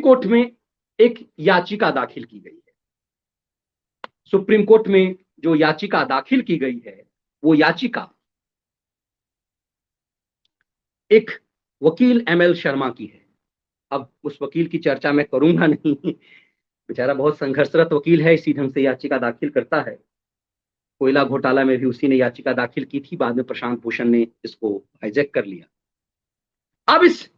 Court में एक याचिका दाखिल की गई है। सुप्रीम कोर्ट में जो याचिका दाखिल की गई है, वो याचिका एक वकील एमएल शर्मा की है। अब उस वकील की चर्चा मैं करूंगा नहीं, बेचारा बहुत संघर्षरत वकील है, इसी ढंग से याचिका दाखिल करता है। कोयला घोटाला में भी उसी ने याचिका दाखिल की थी, बाद में प्रशांत भूषण ने इसको हाईजैक कर लिया। अब इस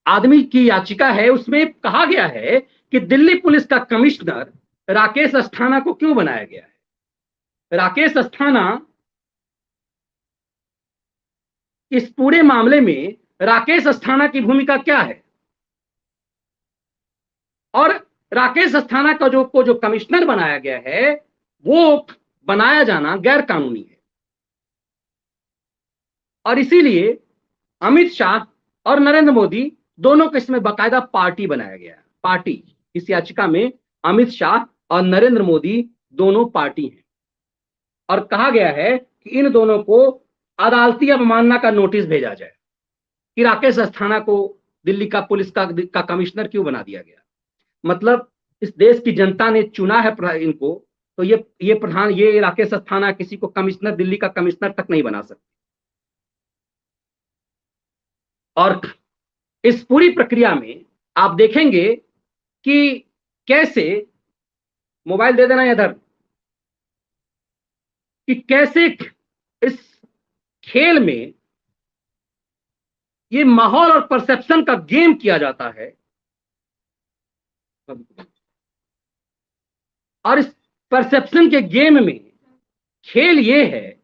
आदमी की याचिका है, उसमें कहा गया है कि दिल्ली पुलिस का कमिश्नर राकेश अस्थाना को क्यों बनाया गया है। राकेश अस्थाना, इस पूरे मामले में राकेश अस्थाना की भूमिका क्या है, और राकेश अस्थाना का जो कमिश्नर बनाया गया है, वो बनाया जाना गैर कानूनी है। और इसीलिए अमित शाह और नरेंद्र मोदी दोनों को इसमें बाकायदा पार्टी बनाया गया है। पार्टी, इस याचिका में अमित शाह और नरेंद्र मोदी दोनों पार्टी हैं, और कहा गया है कि इन दोनों को अदालती अवमानना का नोटिस भेजा जाए कि राकेश अस्थाना को दिल्ली का पुलिस का कमिश्नर क्यों बना दिया गया। मतलब इस देश की जनता ने चुना है इनको, तो ये राकेश अस्थाना किसी को कमिश्नर, दिल्ली का कमिश्नर तक नहीं बना सकते। और इस पूरी प्रक्रिया में आप देखेंगे कि कैसे, मोबाइल दे देना इधर, कि कैसे इस खेल में ये माहौल और परसेप्शन का गेम किया जाता है। और इस परसेप्शन के गेम में खेल ये है,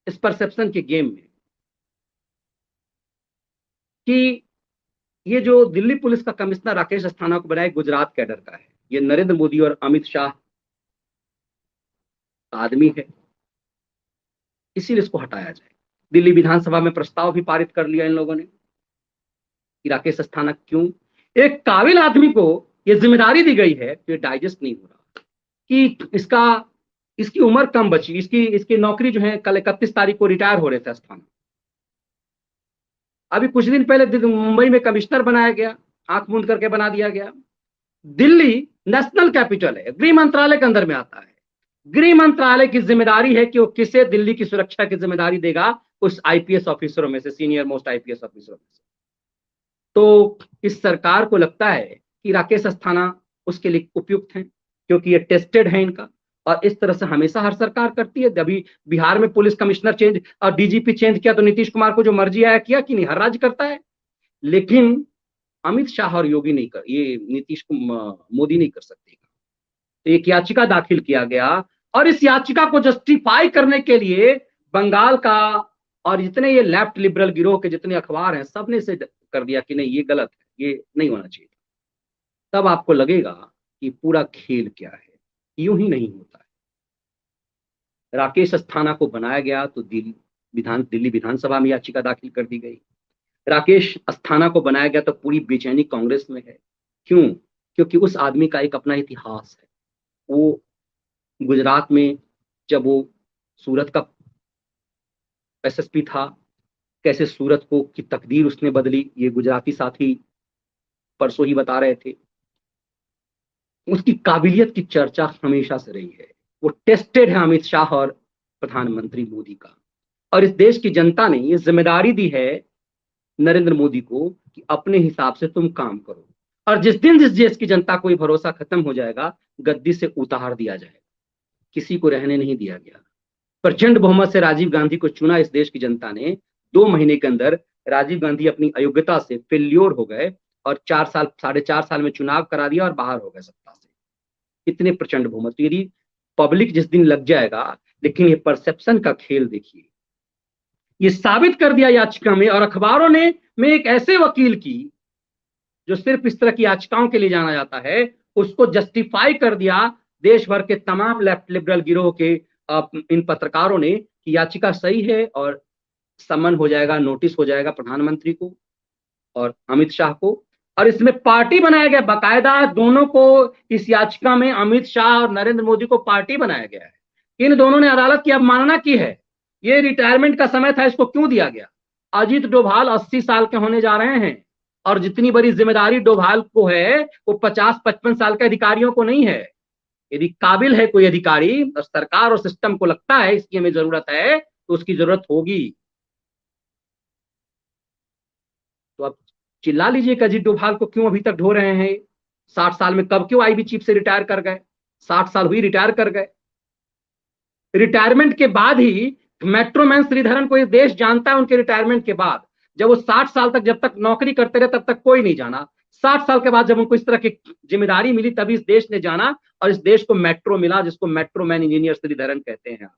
इस परसेप्शन के गेम में, कि ये जो दिल्ली पुलिस का कमिश्नर राकेश अस्थाना को बनाया, गुजरात कैडर का है। ये नरेंद्र मोदी और अमित शाह आदमी है, इसीलिए इसको हटाया जाए। दिल्ली विधानसभा में प्रस्ताव भी पारित कर लिया इन लोगों ने कि राकेश अस्थाना क्यों, एक काबिल आदमी को ये जिम्मेदारी दी गई है, तो ये डाइजेस्ट नहीं हो रहा कि इसकी उम्र कम बची, इसकी नौकरी जो है, कल 31 तारीख को रिटायर हो रहे थे अस्थाना। अभी कुछ दिन पहले मुंबई में कमिश्नर बनाया गया, आंख मूंद करके बना दिया गया। दिल्ली नेशनल कैपिटल है, गृह मंत्रालय के अंदर में आता है। गृह मंत्रालय की जिम्मेदारी है कि वो किसे दिल्ली की सुरक्षा की जिम्मेदारी देगा, उस आईपीएस ऑफिसरों में से, सीनियर मोस्ट आईपीएस ऑफिसरों में से। तो इस सरकार को लगता है कि राकेश अस्थाना उसके लिए उपयुक्त हैं, क्योंकि ये टेस्टेड है इनका। और इस तरह से हमेशा हर सरकार करती है। अभी बिहार में पुलिस कमिश्नर चेंज और डीजीपी चेंज किया, तो नीतीश कुमार को जो मर्जी आया किया कि नहीं, हर राज्य करता है। लेकिन अमित शाह और योगी नहीं कर, ये मोदी नहीं कर सकते। तो एक याचिका दाखिल किया गया, और इस याचिका को जस्टिफाई करने के लिए बंगाल का और जितने ये लेफ्ट लिबरल गिरोह के जितने अखबार हैं, सबने से कर दिया कि नहीं, ये गलत है, ये नहीं होना चाहिए। तब आपको लगेगा कि पूरा खेल क्या है। यूं ही नहीं होता है। राकेश अस्थाना को बनाया गया तो दिल्ली विधानसभा में याचिका दाखिल कर दी गई। राकेश अस्थाना को बनाया गया तो पूरी बेचैनी कांग्रेस में है। क्यों? क्योंकि उस आदमी का एक अपना इतिहास है। वो गुजरात में, जब वो सूरत का एसएसपी था, कैसे सूरत को की तकदीर उसने बदली, ये गुजराती साथी परसों ही बता रहे थे। उसकी काबिलियत की चर्चा हमेशा से रही है। वो टेस्टेड है अमित शाह और प्रधानमंत्री मोदी का। और इस देश की जनता ने ये जिम्मेदारी दी है नरेंद्र मोदी को कि अपने हिसाब से तुम काम करो। और जिस देश की जनता को ये भरोसा खत्म हो जाएगा, गद्दी से उतार दिया जाएगा, किसी को रहने नहीं दिया गया। प्रचंड बहुमत से राजीव गांधी को चुना इस देश की जनता ने। 2 महीने के अंदर राजीव गांधी अपनी अयोग्यता से फेल्योर हो गए, और 4.5 साल में चुनाव करा दिया और बाहर हो गए सत्ता से। इतने प्रचंड बहुमत। यदि पब्लिक जिस दिन लग जाएगा, लेकिन ये परसेप्शन का खेल देखिए, ये साबित कर दिया याचिका में। और अखबारों ने में एक ऐसे वकील की, जो सिर्फ इस तरह की याचिकाओं के लिए जाना जाता है, उसको जस्टिफाई कर दिया देश भर के तमाम लेफ्ट लिबरल गिरोह के इन पत्रकारों ने कि याचिका सही है, और समन हो जाएगा, नोटिस हो जाएगा प्रधानमंत्री को और अमित शाह को। और इसमें पार्टी बनाया गया बाकायदा दोनों को। इस याचिका में अमित शाह और नरेंद्र मोदी को पार्टी बनाया गया है। इन दोनों ने अदालत की अवमानना की है। ये रिटायरमेंट का समय था, इसको क्यों दिया गया? अजीत डोभाल 80 साल के होने जा रहे हैं, और जितनी बड़ी जिम्मेदारी डोभाल को है वो 50-55 साल के अधिकारियों को नहीं है। यदि काबिल है कोई अधिकारी और सरकार और सिस्टम को लगता है इसकी हमें जरूरत है तो उसकी जरूरत होगी। तो अब चिल्ला लीजिए कि अजीत डोभाल को क्यों अभी तक ढो रहे हैं। 60 साल में कब क्यों आईबी चीफ से रिटायर कर गए, 60 साल हुई रिटायर कर गए। रिटायरमेंट के बाद ही मेट्रोमैन श्रीधरन को ये देश जानता है। उनके रिटायरमेंट के बाद जब वो 60 साल तक जब तक नौकरी करते रहे तब तक कोई नहीं जाना। 60 साल के बाद जब उनको इस तरह की जिम्मेदारी मिली तभी इस देश ने जाना और इस देश को मेट्रो मिला, जिसको मेट्रोमैन इंजीनियर श्रीधरन कहते हैं।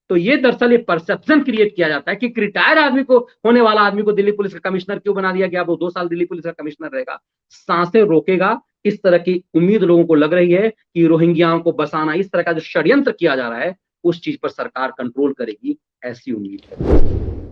तो ये दरअसल ये परसेप्शन क्रिएट किया जाता है कि रिटायर आदमी को, होने वाला आदमी को दिल्ली पुलिस का कमिश्नर क्यों बना दिया गया, वो 2 साल दिल्ली पुलिस का कमिश्नर रहेगा, सांसें रोकेगा। इस तरह की उम्मीद लोगों को लग रही है कि रोहिंग्याओं को बसाना, इस तरह का जो षड्यंत्र किया जा रहा है उस चीज पर सरकार कंट्रोल करेगी, ऐसी उम्मीद है।